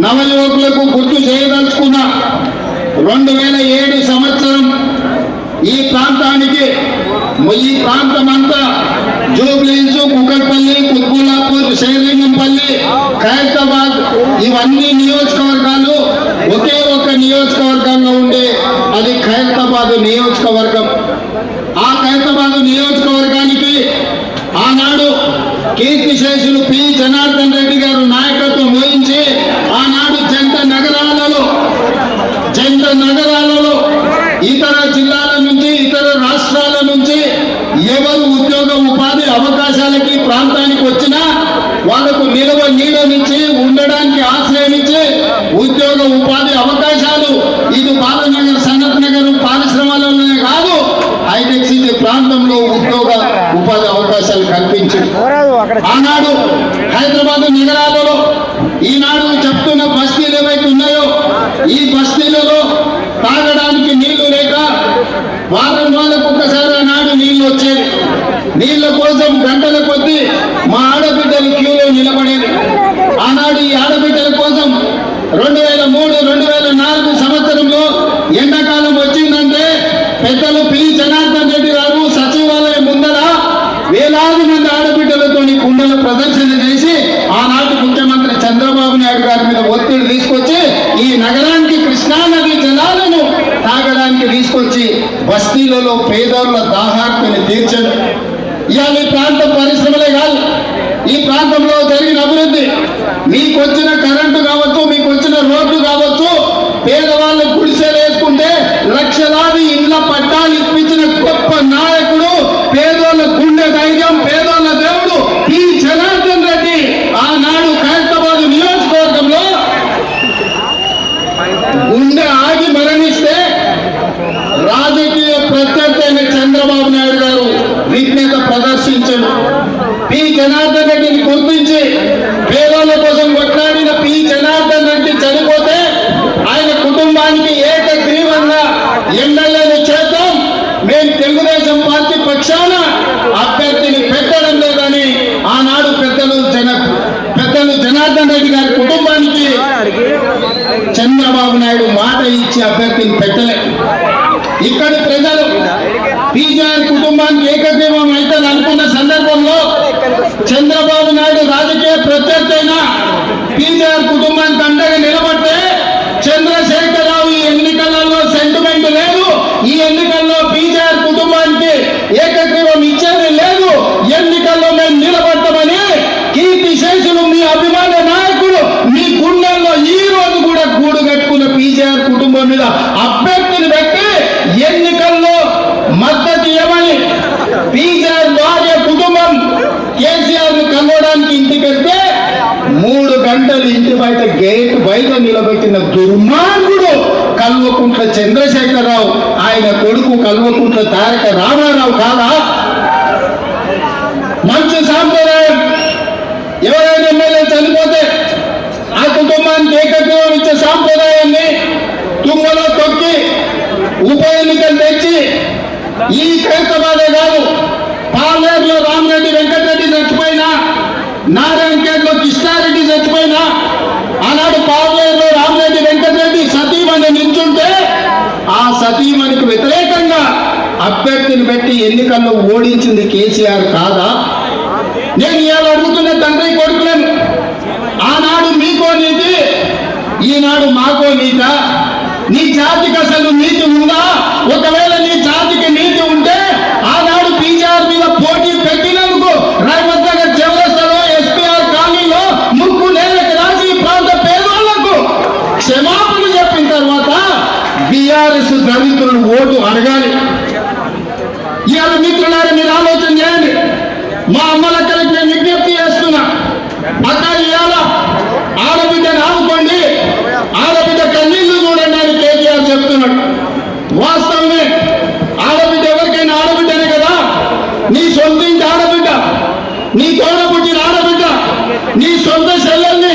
నవయువకులకు గుర్తు చేయదలుచుకున్న 2007 సంవత్సరం ఈ ప్రాంతమంతా జూబ్లీహిల్స్, కుకట్పల్లి, కుత్బుల్లాపూర్, శేర్లింగంపల్లి, ఖైరతాబాద్ ఇవన్నీ నియోజకవర్గాలు ఒకే ఒక నియోజకవర్గంలో ఉండే అది ఖైరతాబాద్ నియోజకవర్గం. ఆ ఖైరతాబాద్ నియోజకవర్గానికి ఆనాడు కీర్తిశేషులు పి జనార్దన్ రెడ్డి గారు నాయకత్వం వహించి ఆనాడు జంట నగరాలలో ఇతర జిల్లాల నుంచి ఇతర రాష్ట్రాల నుంచి ఎవరు ఉద్యోగ ఉపాధి అవకాశాలకి ప్రాంతానికి వచ్చినా వాళ్ళకు నీడనిచ్చి ఉండడానికి ఆశ్రయమిచ్చి ఉద్యోగ ఉపాధి అవకాశాలు ఇది బాలనగర్, సనత్ నగర్ పారిశ్రమలలోనే కాదు హైటెక్ సిటీ ప్రాంతంలో ఉద్యోగ ఉపాధి అవకాశాలు కల్పించింది. ఆనాడు హైదరాబాద్ నగరాలలో ఈనాడు చెప్తున్న బస్తీలు ఏవైతే ఉన్నాయో ఈ బస్తీలలో తాగడానికి నీళ్లు లేక వారానికి ఒక్కసారి ఆనాడు నీళ్లు వచ్చేది. నీళ్ల కోసం గంటల కొద్దీ మా ఆడబిడ్డలు క్యూలో నిలబడేది. ఆనాడు ఈ ఆడబిడ్డల కోసం 2003, 2004 సంవత్సరంలో ఎండాకాలం వచ్చిందంటే పెద్దలు పి జనార్దన్ రెడ్డి గారు సచివాలయం ముందర వేలాది మంది ఆడబిడ్డలతో కుండల ప్రదర్శన చేసి ఆనాటి ముఖ్యమంత్రి చంద్రబాబు నాయుడు గారి మీద ఒత్తిడి తీసుకొచ్చి ఈ నగరానికి కృష్ణానది జలాలను తాగడానికి తీసుకొచ్చి బస్తీలలో పేదోళ్ల దాహార్తిని తీర్చండి. ఇవాళ ఈ ప్రాంతం పరిశ్రమలే కాదు, ఈ ప్రాంతంలో జరిగిన అభివృద్ధి మీకు వచ్చిన కరెంటు కావచ్చు, మీకు వచ్చిన రోడ్లు కావచ్చు, పేదవాళ్ళు గుడిసెలు వేసుకుంటే లక్షలాది ఇండ్ల పట్టాలు ఇప్పించిన గొప్ప నాయకుడు, పేదోళ్ళ గుండె ధైర్యం, పేదోళ్ళ దేవుడు పి జనార్దన్ రెడ్డి ఆనాడు ఖైరతాబాద్ నియోజకవర్గంలో గుండె ఆగి మరణిస్తే రాజకీయ ప్రత్యర్థి అయిన చంద్రబాబు నాయుడు గారు విజ్ఞత ప్రదర్శించారు. పి జనార్దన్ రెడ్డిని గుర్తించి పేదోళ్ళ కోసం కొట్లాడిన పి జనార్దన్ రెడ్డి చనిపోతే ఆయన కుటుంబానికి ఏకగ్రీవంగా ఎమ్మెల్యేలు చేద్దాం, మేము తెలుగుదేశం పార్టీ పక్షాన అభ్యర్థిని పెట్టడం లేదని ఆనాడు పెద్దలు జనార్దన్ రెడ్డి గారి కుటుంబానికి చంద్రబాబు నాయుడు మాట ఇచ్చి అభ్యర్థిని పెట్టలే. ఇక్కడి ప్రజలు పీజీఆర్ కుటుంబానికి ఏకగ్రీవం అయితే అనుకున్న సందర్భంలో చంద్రబాబు నాయుడు రాజకీయ ప్రత్యర్థి అయిన పీజీఆర్ కుటుంబానికి అండగా నిలబడితే చంద్రశేఖరరావు ఈ ఎన్నికలలో సెంటిమెంట్ లేదు, ఈ ఎన్నికల్లో పీజీఆర్ కుటుంబానికి ఏకగ్రీవం ఇచ్చేది లేదు, ఎన్నికల్లో మేము నిలబడతామని కీర్తిశేషులు మీ అభిమాన నాయకుడు మీ గుండెల్లో ఈ రోజు కూడా గూడు కట్టుకున్న పీజీఆర్ కుటుంబం మీద అభ్యర్థిని పెట్టి ఎన్నికల్లో మద్దతు ఇవ్వమని పీజీఆర్ భార్య కుటుంబం కేసీఆర్ ను కలవడానికి ఇంటికి వెళ్తే 3 గంటలు ఇంటి బయట గేట్ బయట నిలబెట్టిన దుర్మార్గుడు కల్వకుంట్ల చంద్రశేఖరరావు, ఆయన కొడుకు కల్వకుంట్ల తారక రామారావు కాదా? మంచి సాంప్రదాయం. ఎవరైనా ఎమ్మెల్యే చనిపోతే ఆ కుటుంబానికి ఏకగ్రీవం ఇచ్చే సాంప్రదాయాన్ని తుంగలో తొక్కి ఉప ఎన్నికలు తెచ్చి ఈ ఖైరతాబాదే కాదు, పాలేరులో రామరెడ్డి వెంకటరెడ్డి చచ్చిపోయినా, నారాయణఖేడ్లో కృష్ణారెడ్డి చచ్చిపోయినా ఆనాడు పాలేరులో రామరెడ్డి వెంకటరెడ్డి సతీమణి నిల్చుంటే ఆ సతీమణికి వ్యతిరేకంగా అభ్యర్థిని పెట్టి ఎన్నికల్లో ఓడించింది కేసీఆర్ కాదా? నేను ఇవాళ అడుగుతున్న తండ్రి కొడుకులను, ఆనాడు మీకో నీతి, ఈనాడు మాకో నీత? నీ జాతికి అసలు నీతి ఉందా? ఒకవేళ నీ జాతికి నీతి ఉంటే ఆనాడు పీజీఆర్ మీద పోటీ పెట్టినందుకు రేవంత్ నగర్ చౌరస్తాలో ఎస్పీఆర్ కాలనీలో ముక్కు నేలకు రాసి ప్రాంత పేదోళ్లకు క్షమాపణ చెప్పిన తర్వాత బీఆర్ఎస్ దళితులను ఓటు అడగాలి. ఇవాళ మిత్రులారా మీరు ఆలోచన చేయండి. మా అమ్మలక్కలకు నేను విజ్ఞప్తి చేస్తున్నా, అక్క ఇవాళ ఆడబిడ్డను ఆదుకోండి, ఆడబిడ్డ కన్నీళ్లు చూడండి అని కేసీఆర్ చెప్తున్నాడు. వాస్తవమే, ఆడబిడ్డ ఎవరికైనా ఆడబిడ్డనే కదా. నీ సొంత ఇంటి ఆడబిడ్డ, నీ తోడ పుట్టిన ఆడబిడ్డ, నీ సొంత చెల్లెల్ని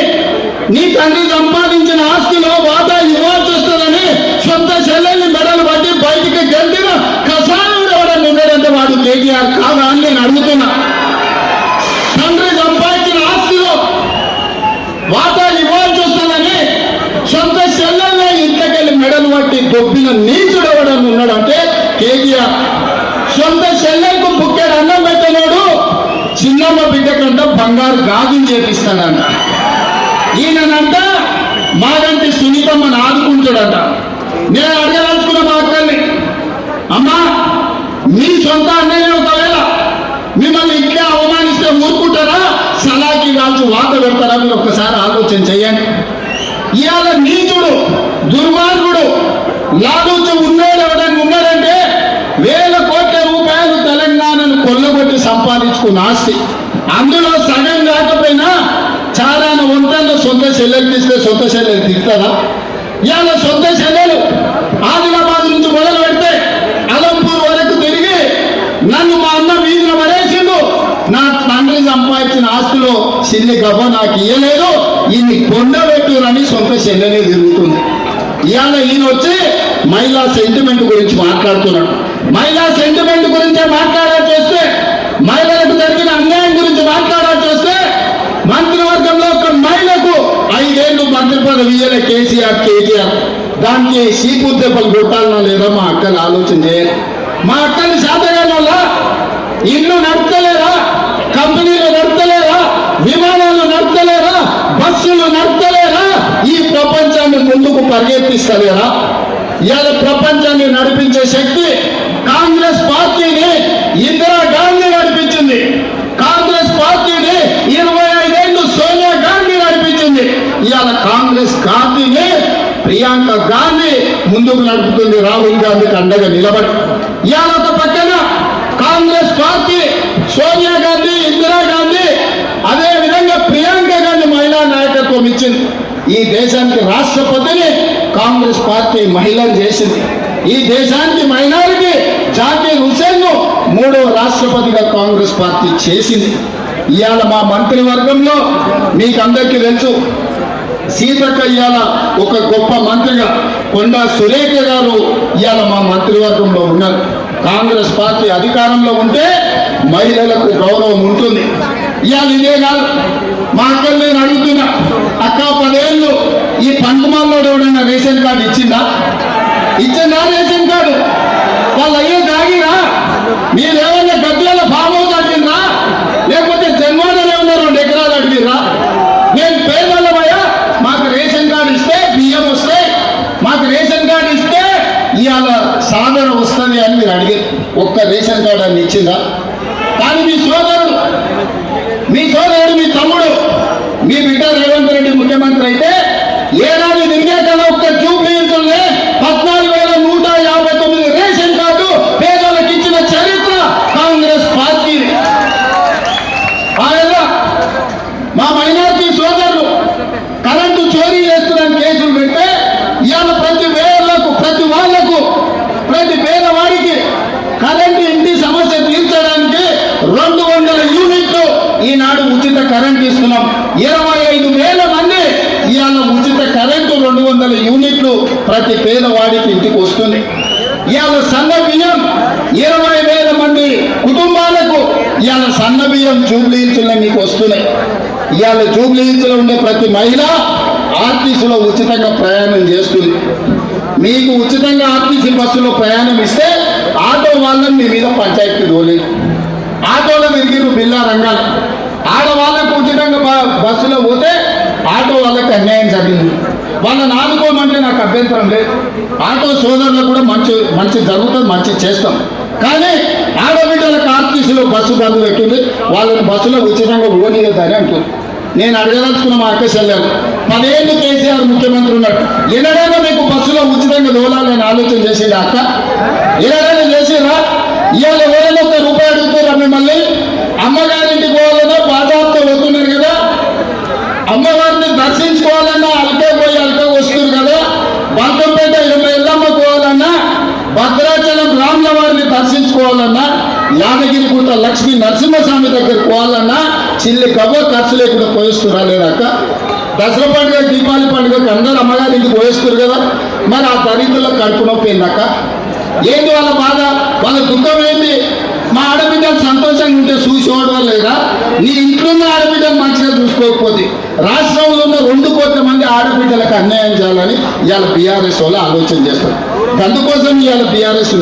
నీ తండ్రి సంపాదించిన ఆస్తిలో వాటా ఇవ్వాల్సి వస్తుందని సొంత చెల్లెల్ని మెడలు పట్టి బయటికి గెంటిన కసాయుడు ఎవడని ఉన్నాడంటే వాడు కేటీఆర్ కాదా అని నేను అడుగుతున్నా. తండ్రి సంపాదించిన ఆస్తిలో వాటా దొబ్బిన నీచుడు ఎవడని ఉన్నాడు అంటే కేటీఆర్. సొంత చెల్లెలకు బుక్కెడు అన్నం పెట్టినోడు చిన్నమ్మ బిడ్డ కంట బంగారు గాజులు చేపిస్తాడంట. ఈయనంట మాగంటి సునీతమ్మని ఆదుకుంటాడట. నేను అడగదలుచుకున్న మా అక్కల్ని, అమ్మా మీ సొంత అన్నయ్య ఒకవేళ మిమ్మల్ని ఇట్లా అవమానిస్తే ఊరుకుంటారా, సలాకి కాల్చి వాత పెడతారా? మీరు ఒక్కసారి ఆలోచన చేయండి. ఇవాళ నీచుడు దుర్మార్గుడు లాదూచి ఉన్నాడు ఎవడని ఉన్నాడంటే వేల కోట్ల రూపాయలు తెలంగాణను కొల్లగొట్టి సంపాదించుకున్న ఆస్తి. అందులో సగం కాకపోయినా చాలా వంటల్లో సొంత చెల్లెలు తీస్తే సొంత చెల్లెలు తిరుగుతుందా? ఇవాళ సొంత చెల్లెలు ఆదిలాబాద్ నుంచి మొదలు పెడితే అలంపూర్ వరకు తిరిగి నన్ను మా అన్న వీధిలో పడేసిండు, నా తండ్రి సంపాదించిన ఆస్తిలో చిల్లి గవ్వ నాకు ఇయ్యలేదు, ఈయన్ని కొండబెట్టురని సొంత చెల్లెలే తిరుగుతుంది. ఇవాళ ఈయన వచ్చి మహిళా సెంటిమెంట్ గురించి మాట్లాడుతున్నాడు. మహిళా సెంటిమెంట్ గురించే మాట్లాడాలి చేస్తే, మహిళలకు జరిగిన అన్యాయం గురించి మాట్లాడాలి చేస్తే, మంత్రివర్గంలో ఒక మహిళకు 5 ఏళ్ళు మంత్రి పదవి ఇయ్యలే కేసీఆర్. దానికి సీపు దెబ్బలు కొట్టాలన్నా లేదా మా అక్కలు ఆలోచన చేయాలి. మా అక్కని శాతగాని వల్ల ఇల్లు నడతలేరా, కంపెనీలు నడతలేరా, విమానాలు నడతలేరా, బస్సులు నడతలేరా, ఈ ప్రపంచాన్ని ముందుకు పరిగెత్తిస్తలేరా? ఇవాళ ప్రపంచాన్ని నడిపించే శక్తి కాంగ్రెస్ పార్టీని ఇందిరాగాంధీ నడిపించింది. కాంగ్రెస్ పార్టీని 25 ఏళ్ళు సోనియా గాంధీ నడిపించింది. ఇవాళ కాంగ్రెస్ పార్టీని ప్రియాంక గాంధీ ముందుకు నడుపుతుంది, రాహుల్ గాంధీకి అండగా నిలబడి. ఇవాళ ఒక పక్కన కాంగ్రెస్ పార్టీ సోనియా గాంధీ, ఇందిరాగాంధీ, అదే విధంగా ప్రియాంక గాంధీ మహిళా నాయకత్వం ఇచ్చింది. ఈ దేశానికి రాష్ట్రపతిని కాంగ్రెస్ పార్టీ మహిళను చేసింది. ఈ దేశానికి మైనారిటీ జాకీర్ హుసేన్ ను 3వ రాష్ట్రపతిగా కాంగ్రెస్ పార్టీ చేసింది. ఇవాళ మా మంత్రివర్గంలో మీకు అందరికీ తెలుసు, సీతక్క ఇవాళ ఒక గొప్ప మంత్రిగా, కొండా సురేఖ గారు ఇవాళ మా మంత్రివర్గంలో ఉన్నారు. కాంగ్రెస్ పార్టీ అధికారంలో ఉంటే మహిళలకు గౌరవం ఉంటుంది. ఇవాళ ఇదే కాదు, మా అక్కలు నేను అడుగుతున్నా, అక్క 10 ఏళ్ళు ఈ పంటమాల్లో ఎవడైనా రేషన్ కార్డు ఇచ్చిందా? రేషన్ కార్డు వాళ్ళు అయ్యే తాగిరా? మీరేమన్నా గద్దెల ఫామ్ హౌస్ అడిగినరా, లేకపోతే జన్మాడలు ఏమన్నా 2 ఎకరాలు అడిగిరా? నేను పేదలమయ్యా, మాకు రేషన్ కార్డు ఇస్తే బియ్యం వస్తాయి, మాకు రేషన్ కార్డు ఇస్తే ఇవాళ సాధన వస్తుంది అని మీరు అడిగారు. ఒక్క రేషన్ కార్డు అని ఇచ్చిందా? కానీ మీ సోదరుడు, మీ తమ్ముడు, మీ బిడ్డ రేవంత్ రెడ్డి ముఖ్యమంత్రి అయితే ఏడాది తిరిగే కదా ఒక్క జూబ్లీ హిల్స్‌లోనే 14,159 రేషన్ కార్డు పేదలకు ఇచ్చిన చరిత్ర కాంగ్రెస్ పార్టీ. ఆయన మా మైనార్టీ సోదరులు కరెంటు చోరీ చేస్తున్న కేసులు పెడితే ఇవాళ ప్రతి వాళ్లకు ప్రతి పేదవాడికి కరెంటు ఇంటి సమస్య తీర్చడానికి 200 యూనిట్లు ఈనాడు ఉచిత కరెంట్ ఇస్తున్నాం. 25,000 మంది ఇవాళ ఉచిత కరెంటు 200 యూనిట్లు ప్రతి పేదవాడికి ఇంటికి వస్తుంది. ఇవాళ సన్న బియ్యం 20,000 మంది కుటుంబాలకు ఇవాళ సన్న బియ్యం జూబ్లీ హిల్స్‌లో మీకు వస్తున్నాయి. ఇవాళ జూబ్లీ హిల్స్‌లో ఉండే ప్రతి మహిళ ఆర్టీసీలో ఉచితంగా ప్రయాణం చేస్తుంది. మీకు ఉచితంగా ఆర్టీసీ బస్సులో ప్రయాణం ఇస్తే ఆటో వాళ్ళని మీ మీద పంచాయతీ తోలేదు. ఆటోలో తిరిగిరు బిల్లా రంగాలు. ఆడవాళ్ళకు ఉచితంగా బస్సులో పోతే ఆటో వాళ్ళకి అన్యాయం జరిగింది. వాళ్ళని ఆదుకోమంటే నాకు అభ్యంతరం లేదు. ఆటో సోదరులకు కూడా మంచి జరుగుతుంది, మంచి చేస్తాం. కానీ ఆడబిడ్డలకు ఆర్టీసీలో బస్సు బంద్ పెట్టింది, వాళ్ళని బస్సులో ఉచితంగా పోనీయొద్దని అంటుంది. నేను అడగదలుచుకున్న మా అక్క చెల్లెలు, 10 ఏళ్ళు కేసీఆర్ ముఖ్యమంత్రి ఉన్నాడు, ఎన్నడైనా మీకు బస్సులో ఉచితంగా దోలాలని ఆలోచన చేసేది అక్క? ఎన్నడైనా చేసేరా? ఇవాళ ఎవరైనా ₹1 అడుగుతారా మిమ్మల్ని? అమ్మగారింటికి పోవాలన్నా బాధాప్త వస్తున్నారు కదా, అమ్మవారిని దర్శించుకోవాలన్నా అల్కే పోయి అల్కే వస్తున్నారు కదా, బంకంపేట ఎల్లమ్మ పోవాలన్నా, భద్రాచలం రాముల వారిని దర్శించుకోవాలన్నా, యాదగిరిగుట్ట లక్ష్మీ నరసింహస్వామి దగ్గరికి పోవాలన్నా చిల్లి గవ్వ ఖర్చు లేకుండా పోయిస్తురా లేదక్క? దసరా పండుగ, దీపావళి పండుగకి అందరూ అమ్మగారి ఇంటికి పోయిస్తారు కదా, మరి ఆ దరిద్రులకు కడుపు నొప్పి ఏందక్క? ఏంటి వాళ్ళ బాధ, వాళ్ళ దుఃఖం ఏంటి? మా ఆడబిడ్డలు సంతోషంగా ఉంటే చూసేవాడు లేదా? నీ ఇంట్లో ఉన్న ఆడబిడ్డలు మంచిగా చూసుకోకపోతే, రాష్ట్రంలో ఉన్న 2 కోట్ల మంది ఆడబిడ్డ ఆడబిడ్డలకు అన్యాయం చేయాలని ఇవాళ బీఆర్ఎస్ వాళ్ళు ఆలోచన చేస్తారు. అందుకోసం ఇవాళ బీఆర్ఎస్